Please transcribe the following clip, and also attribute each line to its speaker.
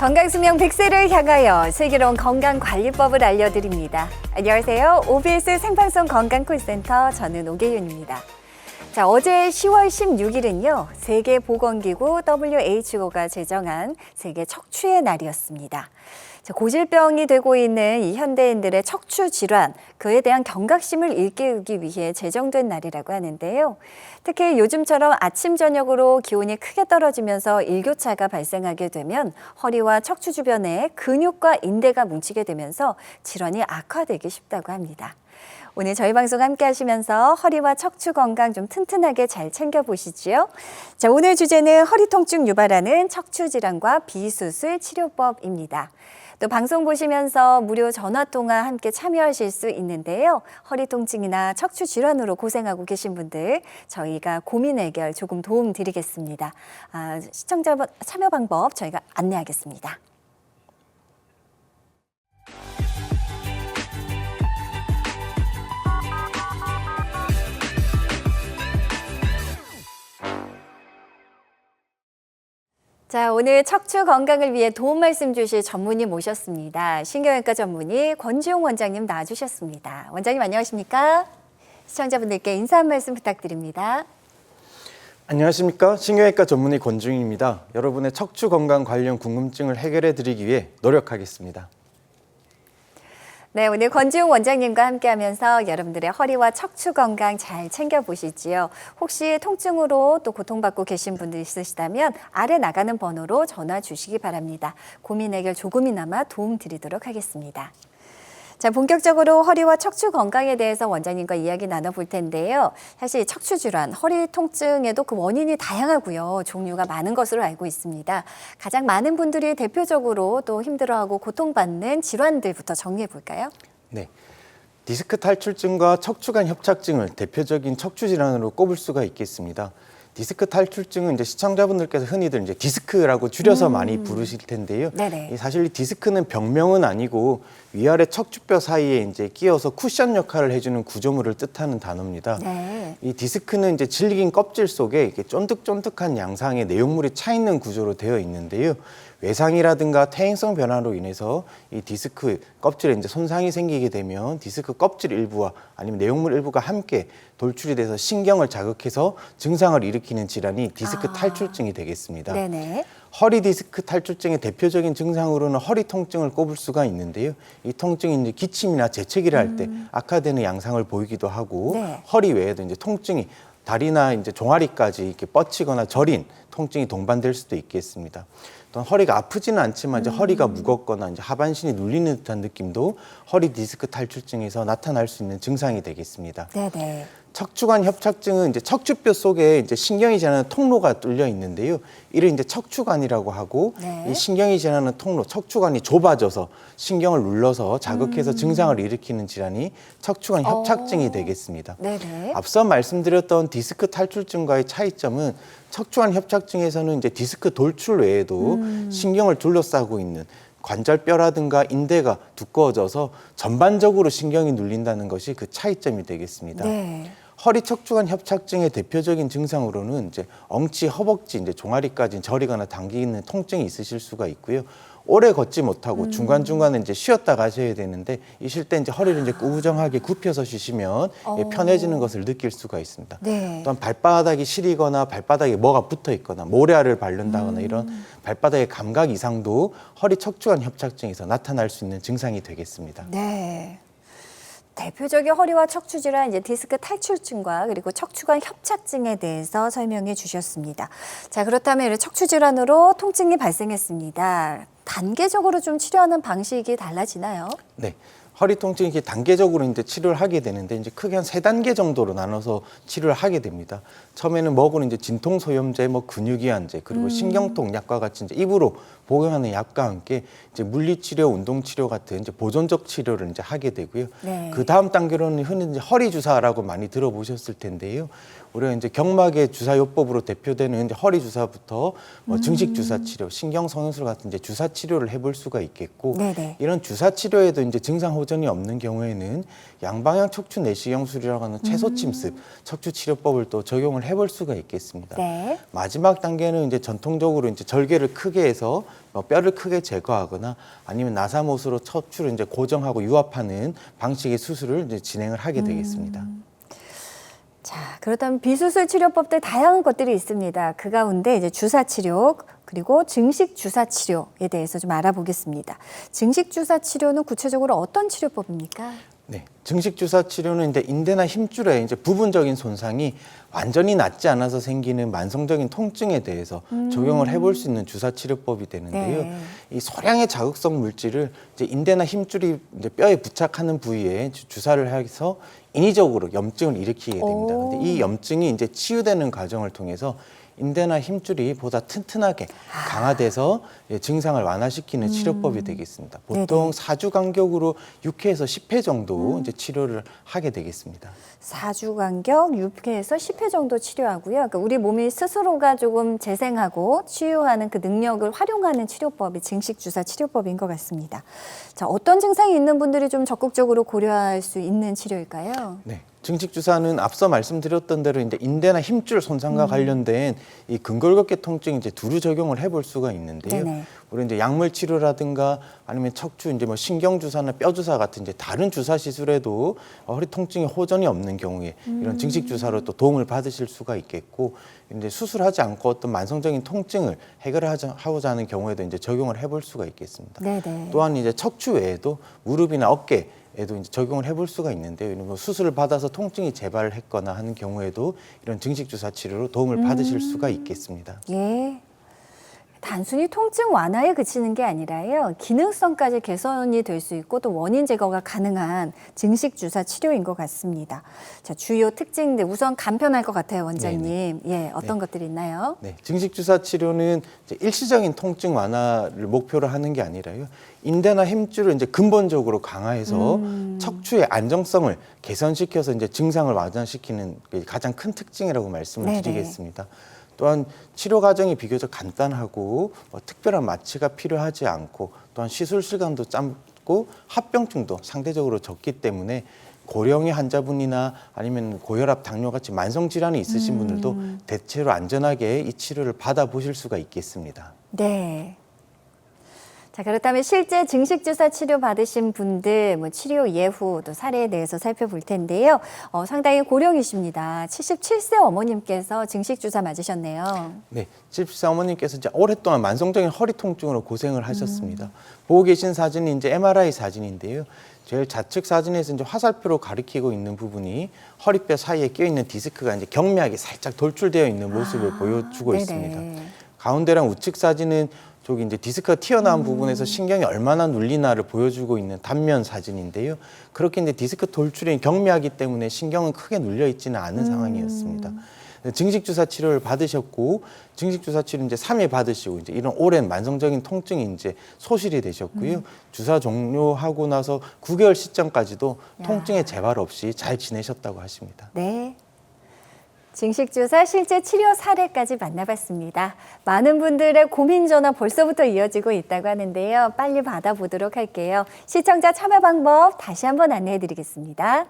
Speaker 1: 건강수명 100세를 향하여 슬기로운 건강관리법을 알려드립니다. 안녕하세요. OBS 생방송 건강콜센터 저는 오계윤입니다. 자, 어제 10월 16일은요. 세계보건기구 WHO가 제정한 세계 척추의 날이었습니다. 자, 고질병이 되고 있는 이 현대인들의 척추 질환, 그에 대한 경각심을 일깨우기 위해 제정된 날이라고 하는데요. 특히 요즘처럼 아침, 저녁으로 기온이 크게 떨어지면서 일교차가 발생하게 되면 허리와 척추 주변에 근육과 인대가 뭉치게 되면서 질환이 악화되기 쉽다고 합니다. 오늘 저희 방송 함께 하시면서 허리와 척추 건강 좀 튼튼하게 잘 챙겨보시지요. 자, 오늘 주제는 허리 통증 유발하는 척추 질환과 비수술 치료법입니다. 또 방송 보시면서 무료 전화통화 함께 참여하실 수 있는데요. 허리 통증이나 척추 질환으로 고생하고 계신 분들 저희가 고민 해결 조금 도움 드리겠습니다. 시청자 참여 방법 저희가 안내하겠습니다. 자, 오늘 척추 건강을 위해 도움 말씀 주실 전문의 모셨습니다. 신경외과 전문의 권지용 원장님 나와주셨습니다. 원장님 안녕하십니까? 시청자분들께 인사 한 말씀 부탁드립니다.
Speaker 2: 안녕하십니까? 신경외과 전문의 권지용입니다. 여러분의 척추 건강 관련 궁금증을 해결해 드리기 위해 노력하겠습니다.
Speaker 1: 네, 오늘 권지용 원장님과 함께하면서 여러분들의 허리와 척추 건강 잘 챙겨보시지요. 혹시 통증으로 또 고통받고 계신 분들 있으시다면 아래 나가는 번호로 전화 주시기 바랍니다. 고민 해결 조금이나마 도움 드리도록 하겠습니다. 자, 본격적으로 허리와 척추 건강에 대해서 원장님과 이야기 나눠볼 텐데요. 사실 척추 질환, 허리 통증에도 그 원인이 다양하고요. 종류가 많은 것으로 알고 있습니다. 가장 많은 분들이 대표적으로 또 힘들어하고 고통받는 질환들부터 정리해 볼까요?
Speaker 2: 네. 디스크 탈출증과 척추관 협착증을 대표적인 척추 질환으로 꼽을 수가 있겠습니다. 디스크 탈출증은 이제 시청자분들께서 흔히들 이제 디스크라고 줄여서 많이 부르실 텐데요.
Speaker 1: 네네.
Speaker 2: 사실 이 디스크는 병명은 아니고 위아래 척추뼈 사이에 이제 끼어서 쿠션 역할을 해주는 구조물을 뜻하는 단어입니다.
Speaker 1: 네.
Speaker 2: 이 디스크는 이제 질긴 껍질 속에 이렇게 쫀득쫀득한 양상의 내용물이 차 있는 구조로 되어 있는데요. 외상이라든가 퇴행성 변화로 인해서 이 디스크 껍질에 이제 손상이 생기게 되면 디스크 껍질 일부와 아니면 내용물 일부가 함께 돌출이 돼서 신경을 자극해서 증상을 일으키는 질환이 디스크 탈출증이 되겠습니다.
Speaker 1: 네네.
Speaker 2: 허리 디스크 탈출증의 대표적인 증상으로는 허리 통증을 꼽을 수가 있는데요. 이 통증이 이제 기침이나 재채기를 할 때 악화되는 양상을 보이기도 하고
Speaker 1: 네.
Speaker 2: 허리 외에도 이제 통증이 다리나 이제 종아리까지 이렇게 뻗치거나 저린 통증이 동반될 수도 있겠습니다. 또한 허리가 아프지는 않지만 이제 허리가 무겁거나 이제 하반신이 눌리는 듯한 느낌도 허리 디스크 탈출증에서 나타날 수 있는 증상이 되겠습니다.
Speaker 1: 네네.
Speaker 2: 척추관 협착증은 이제 척추뼈 속에 이제 신경이 지나는 통로가 뚫려 있는데요. 이를 이제 척추관이라고 하고
Speaker 1: 네.
Speaker 2: 이 신경이 지나는 통로, 척추관이 좁아져서 신경을 눌러서 자극해서 증상을 일으키는 질환이 척추관 협착증이 되겠습니다.
Speaker 1: 네네.
Speaker 2: 앞서 말씀드렸던 디스크 탈출증과의 차이점은 척추관 협착증에서는 이제 디스크 돌출 외에도 신경을 둘러싸고 있는 관절뼈라든가 인대가 두꺼워져서 전반적으로 신경이 눌린다는 것이 그 차이점이 되겠습니다.
Speaker 1: 네.
Speaker 2: 허리 척추관 협착증의 대표적인 증상으로는 이제 엉치, 허벅지, 이제 종아리까지 저리거나 당기는 통증이 있으실 수가 있고요. 오래 걷지 못하고 중간중간에 이제 쉬었다 가셔야 되는데 이 쉴 때 이제 허리를 이제 꾸정하게 굽혀서 쉬시면 편해지는 것을 느낄 수가 있습니다.
Speaker 1: 네.
Speaker 2: 또한 발바닥이 시리거나 발바닥에 뭐가 붙어 있거나 모래알을 바른다거나 이런 발바닥의 감각 이상도 허리 척추관 협착증에서 나타날 수 있는 증상이 되겠습니다.
Speaker 1: 네. 대표적인 허리와 척추 질환, 이제 디스크 탈출증과 그리고 척추관 협착증에 대해서 설명해 주셨습니다. 자, 그렇다면 이런 척추 질환으로 통증이 발생했습니다. 단계적으로 좀 치료하는 방식이 달라지나요?
Speaker 2: 네. 허리 통증이 이렇게 단계적으로 이제 치료를 하게 되는데 이제 크게 한 3단계 정도로 나눠서 치료를 하게 됩니다. 처음에는 먹으는 이제 진통소염제, 뭐 근육이완제, 그리고 신경통 약과 같이 이제 입으로 복용하는 약과 함께 이제 물리치료, 운동치료 같은 이제 보존적 치료를 이제 하게 되고요.
Speaker 1: 네.
Speaker 2: 그 다음 단계로는 흔히 이제 허리 주사라고 많이 들어보셨을 텐데요. 우리가 이제 경막의 주사요법으로 대표되는 이제 허리 주사부터 증식 주사 치료, 신경 성형술 같은 이제 주사 치료를 해볼 수가 있겠고,
Speaker 1: 네네.
Speaker 2: 이런 주사 치료에도 이제 증상 호전이 없는 경우에는 양방향 척추 내시경술이라고 하는 채소 침습 척추 치료법을 또 적용을 해볼 수가 있겠습니다.
Speaker 1: 네.
Speaker 2: 마지막 단계는 이제 전통적으로 이제 절개를 크게 해서 뼈를 크게 제거하거나 아니면 나사못으로 척추를 이제 고정하고 유압하는 방식의 수술을 이제 진행을 하게 되겠습니다.
Speaker 1: 자, 그렇다면 비수술 치료법들 다양한 것들이 있습니다. 그 가운데 이제 주사 치료 그리고 증식 주사 치료에 대해서 좀 알아보겠습니다. 증식 주사 치료는 구체적으로 어떤 치료법입니까?
Speaker 2: 네, 증식 주사 치료는 이제 인대나 힘줄의 이제 부분적인 손상이 완전히 낫지 않아서 생기는 만성적인 통증에 대해서 적용을 해볼 수 있는 주사 치료법이 되는데요.
Speaker 1: 네.
Speaker 2: 이 소량의 자극성 물질을 이제 인대나 힘줄이 이제 뼈에 부착하는 부위에 주사를 해서 인위적으로 염증을 일으키게 됩니다.
Speaker 1: 오.
Speaker 2: 근데 이 염증이 이제 치유되는 과정을 통해서 인대나 힘줄이 보다 튼튼하게 강화돼서 증상을 완화시키는 치료법이 되겠습니다. 보통
Speaker 1: 네네.
Speaker 2: 4주 간격으로 6회에서 10회 정도 이제 치료를 하게 되겠습니다.
Speaker 1: 4주 간격 6회에서 10회 정도 치료하고요. 그러니까 우리 몸이 스스로가 조금 재생하고 치유하는 그 능력을 활용하는 치료법이 증식 주사 치료법인 것 같습니다. 자, 어떤 증상이 있는 분들이 좀 적극적으로 고려할 수 있는 치료일까요?
Speaker 2: 네. 증식 주사는 앞서 말씀드렸던 대로 이제 인대나 힘줄 손상과 관련된 이 근골격계 통증 이제 두루 적용을 해볼 수가 있는데요.
Speaker 1: 네네.
Speaker 2: 우리 이제 약물 치료라든가 아니면 척추 이제 뭐 신경 주사나 뼈 주사 같은 이제 다른 주사 시술에도 허리 통증에 호전이 없는 경우에 이런 증식 주사로 또 도움을 받으실 수가 있겠고, 이제 수술하지 않고 어떤 만성적인 통증을 해결하고자 하는 경우에도 이제 적용을 해볼 수가 있겠습니다.
Speaker 1: 네네.
Speaker 2: 또한 이제 척추 외에도 무릎이나 어깨 에도 이제 적용을 해볼 수가 있는데요. 이런 뭐 수술을 받아서 통증이 재발을 했거나 하는 경우에도 이런 증식 주사 치료로 도움을 받으실 수가 있겠습니다.
Speaker 1: 예. 단순히 통증 완화에 그치는 게 아니라요. 기능성까지 개선이 될 수 있고 또 원인 제거가 가능한 증식 주사 치료인 것 같습니다. 자, 주요 특징들 우선 간편할 것 같아요, 원장님. 예, 어떤 것들이 있나요?
Speaker 2: 네, 증식 주사 치료는 이제 일시적인 통증 완화를 목표로 하는 게 아니라요. 인대나 힘줄을 이제 근본적으로 강화해서 척추의 안정성을 개선시켜서 이제 증상을 완화시키는 게 가장 큰 특징이라고 말씀을
Speaker 1: 네네.
Speaker 2: 드리겠습니다. 또한 치료 과정이 비교적 간단하고 특별한 마취가 필요하지 않고, 또한 시술 시간도 짧고 합병증도 상대적으로 적기 때문에 고령의 환자분이나 아니면 고혈압, 당뇨 같이 만성 질환이 있으신 분들도 대체로 안전하게 이 치료를 받아보실 수가 있겠습니다.
Speaker 1: 네. 자, 그렇다면 실제 증식 주사 치료 받으신 분들 뭐 치료 예후 또 사례에 대해서 살펴볼 텐데요. 상당히 고령이십니다. 77세 어머님께서 증식 주사 맞으셨네요.
Speaker 2: 네, 70세 어머님께서 이제 오랫동안 만성적인 허리 통증으로 고생을 하셨습니다. 보고 계신 사진이 이제 MRI 사진인데요. 제일 좌측 사진에서 이제 화살표로 가리키고 있는 부분이 허리뼈 사이에 끼어 있는 디스크가 이제 경미하게 살짝 돌출되어 있는 모습을 보여주고
Speaker 1: 네네.
Speaker 2: 있습니다. 가운데랑 우측 사진은 저기 이제 디스크가 튀어나온 부분에서 신경이 얼마나 눌리나를 보여주고 있는 단면 사진인데요. 그렇게 이제 디스크 돌출이 경미하기 때문에 신경은 크게 눌려 있지는 않은 상황이었습니다. 증식 주사 치료를 받으셨고, 증식 주사 치료 이제 3회 받으시고 이제 이런 오랜 만성적인 통증이 이제 소실이 되셨고요. 주사 종료하고 나서 9개월 시점까지도 통증의 재발 없이 잘 지내셨다고 하십니다.
Speaker 1: 네. 증식 주사 실제 치료 사례까지 만나봤습니다. 많은 분들의 고민 전화 벌써부터 이어지고 있다고 하는데요. 빨리 받아보도록 할게요. 시청자 참여 방법 다시 한번 안내해 드리겠습니다.